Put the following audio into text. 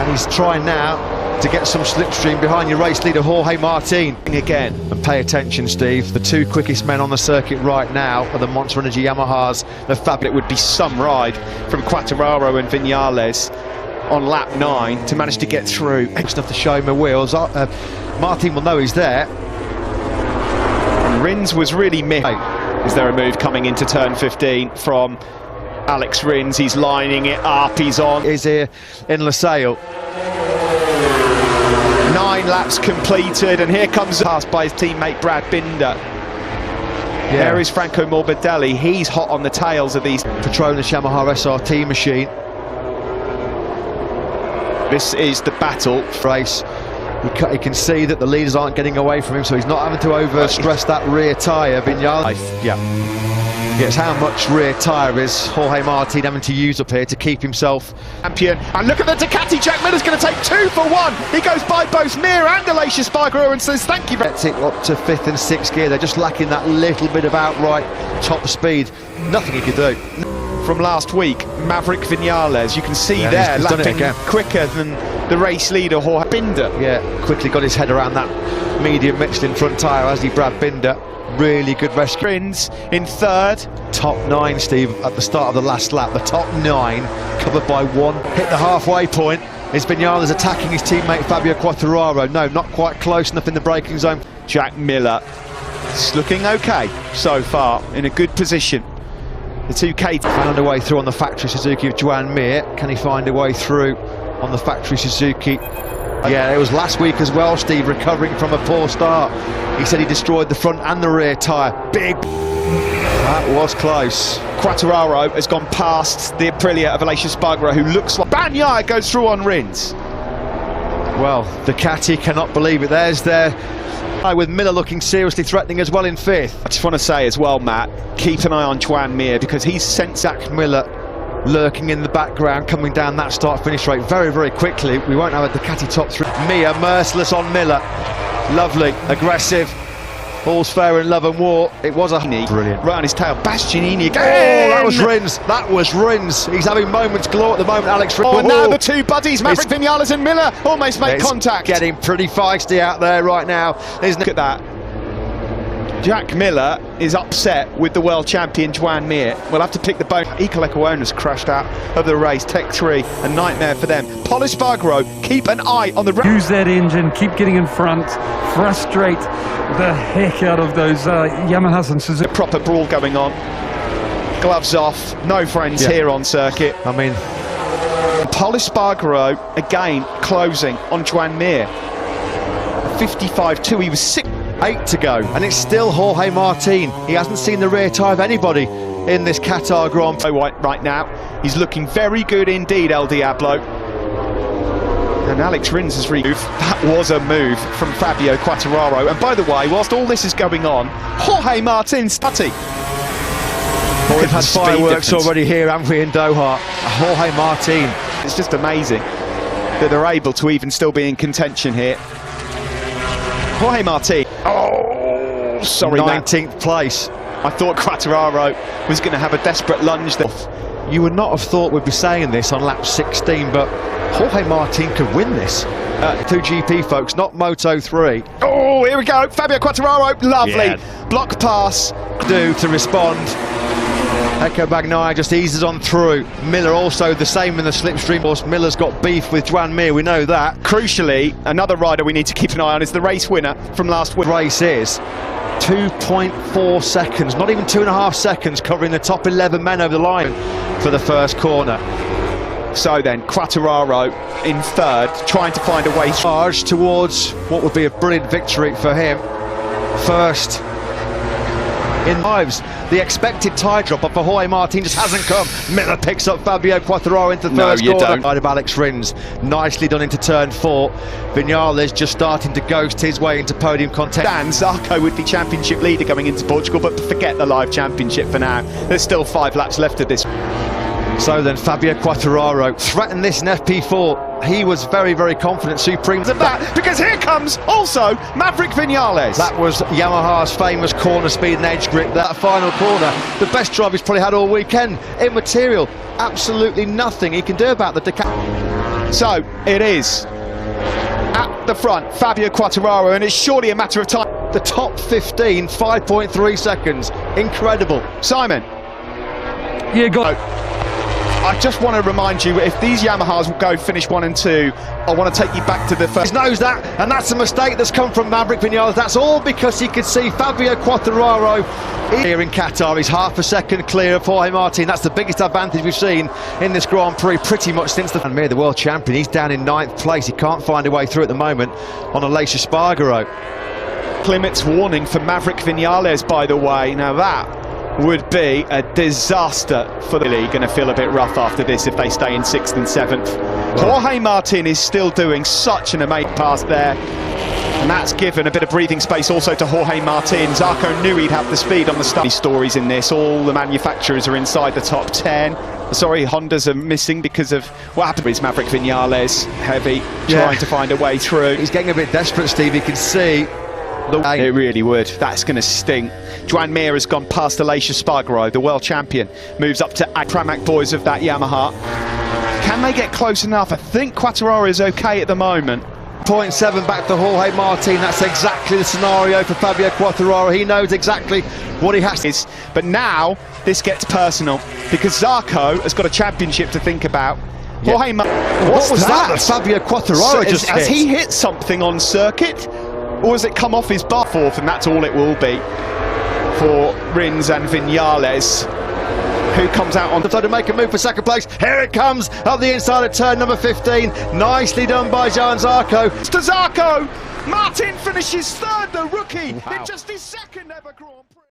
And he's trying now to get some slipstream behind your race leader Jorge Martin again. And pay attention, Steve, the two quickest men on the circuit right now are the Monster Energy Yamahas. The Fab. It would be some ride from Quartararo and Vinales on lap 9 to manage to get through. Enough to show him the wheels. Martin will know he's there. And Rins was really missed. Is there a move coming into turn 15 from Alex Rins? He's lining it up, he's on. Is here in Losail. 9 laps completed, and here comes passed by his teammate Brad Binder. Yeah. There is Franco Morbidelli, he's hot on the tails of these. Petronas Yamaha SRT machine. This is the battle. Race. You can see that the leaders aren't getting away from him, so he's not having to over-stress that rear tyre. Vinales. Yeah. Yes, how much rear tyre is Jorge Martin having to use up here to keep himself champion? And look at the Ducati. Jack Miller's going to take 2 for 1. He goes by both Mir and Aleix Espargaro and says thank you. Gets it up to 5th and 6th gear. They're just lacking that little bit of outright top speed. Nothing he could do. From last week, Maverick Vinales, you can see there, he's lapping quicker than the race leader Jorge Binder. Yeah, quickly got his head around that medium Michelin front tyre, as he Brad Binder. Really good rescue. Rins in 3rd. Top 9, Steve, at the start of the last lap. The top 9 covered by 1. Hit the halfway point. Is Vinales attacking his teammate Fabio Quartararo? No, not quite close enough in the braking zone. Jack Miller is looking okay so far, in a good position. The 2K found a way through on the factory Suzuki of Joan Mir. Can he find a way through on the factory Suzuki? Yeah, it was last week as well, Steve, recovering from a poor start. He said he destroyed the front and the rear tyre. Big. That was close. Quartararo has gone past the Aprilia of Aleix Espargaro, who looks like Bagnaia goes through on Rins. Well, Ducati cannot believe it. There's their with Miller looking seriously threatening as well in 5th. I just want to say as well, Matt, keep an eye on Joan Mir, because he's sent Zach Miller lurking in the background, coming down that start-finish rate very, very quickly. We won't have a Ducati top 3. Mir merciless on Miller. Lovely, aggressive. All's fair in love and war. It was a brilliant right on his tail. Bastianini again. Oh, that was Rins. That was Rins. He's having moments galore at the moment. Alex Rins. Oh, and now the two buddies, Maverick Vinales and Miller, almost make contact. Getting pretty feisty out there right now. Look at that. Jack Miller is upset with the world champion Joan Mir. We'll have to pick the bone. Ecoleko owners crashed out of the race. Tech 3, a nightmare for them. Paul Espargaro, keep an eye on the... Use that engine, keep getting in front, frustrate the heck out of those Yamahas and Suzuki. Proper brawl going on. Gloves off, no friends here on circuit. I mean... Paul Espargaro, again, closing on Joan Mir. 55-2, he was 6. 8 to go, and it's still Jorge Martin. He hasn't seen the rear tyre of anybody in this Qatar Grand Prix right now. He's looking very good indeed, El Diablo. And Alex Rins has moved. That was a move from Fabio Quartararo. And by the way, whilst all this is going on, Jorge Martin's tutty. Well, we've had fireworks already here, haven't we, in Doha? Jorge Martin. It's just amazing that they're able to even still be in contention here. Jorge Martin. Oh, sorry, 19th place. I thought Quartararo was going to have a desperate lunge there. You would not have thought we'd be saying this on lap 16, but Jorge Martin could win this. 2GP, folks, not Moto 3. Oh, here we go. Fabio Quartararo, lovely. Yeah. Block pass. Do to respond. Pecco Bagnaia just eases on through. Miller also the same in the slipstream. Miller's got beef with Joan Mir, we know that. Crucially, another rider we need to keep an eye on is the race winner from last week. Race is 2.4 seconds, not even 2.5 seconds, covering the top 11 men over the line for the first corner. So then, Quartararo in 3rd, trying to find a way charge towards what would be a brilliant victory for him. First in lives. The expected tyre drop off for Jorge Martin just hasn't come. Miller picks up Fabio Quartararo into first corner. Side of Alex Rins, nicely done into turn 4. Vinales just starting to ghost his way into podium contention. Dan Zarco would be championship leader going into Portugal, but forget the live championship for now. There's still 5 laps left of this. So then Fabio Quartararo threatened this in FP4. He was very, very confident, supreme. Of that, because here comes also Maverick Vinales. That was Yamaha's famous corner speed and edge grip, that final corner. The best drive he's probably had all weekend. Immaterial, absolutely nothing he can do about the Ducati. So it is at the front, Fabio Quartararo, and it's surely a matter of time. The top 15, 5.3 seconds. Incredible. Simon, Yeah, got. I just want to remind you, if these Yamahas will go finish 1 and 2, I want to take you back to the first. He knows that, and that's a mistake that's come from Maverick Vinales. That's all because he could see Fabio Quartararo here in Qatar. He's half a second clear of Jorge Martin. That's the biggest advantage we've seen in this Grand Prix pretty much since the world champion. He's down in 9th place. He can't find a way through at the moment on Aleix Espargaro. Limit's warning for Maverick Vinales, by the way. Now that would be a disaster for the league. Going to feel a bit rough after this if they stay in 6th and 7th. Jorge Martin is still doing such an amazing pass there, and that's given a bit of breathing space also to Jorge Martin. Zarco knew he'd have the speed on the start. These stories in this, all the manufacturers are inside the top 10. Sorry, Hondas are missing because of what happened with Maverick Vinales. Heavy, trying to find a way through. He's getting a bit desperate, Steve. He can see it really would. That's going to sting. Joan Mir has gone past Aleix Espargaro, the world champion. Moves up to Pramac boys of that Yamaha. Can they get close enough? I think Quartararo is okay at the moment. 0.7 back to Jorge Martin. That's exactly the scenario for Fabio Quartararo. He knows exactly what he has to. But now this gets personal because Zarco has got a championship to think about. Yeah. Jorge What was that? Fabio Quartararo just has he hit something on circuit? Or has it come off his bar fourth, and that's all it will be for Rins and Vinales, who comes out on to make a move for second place. Here it comes up the inside of turn number 15. Nicely done by Joan Zarco. To Zarco! Martin finishes third, the rookie, in just his second ever Grand Prix.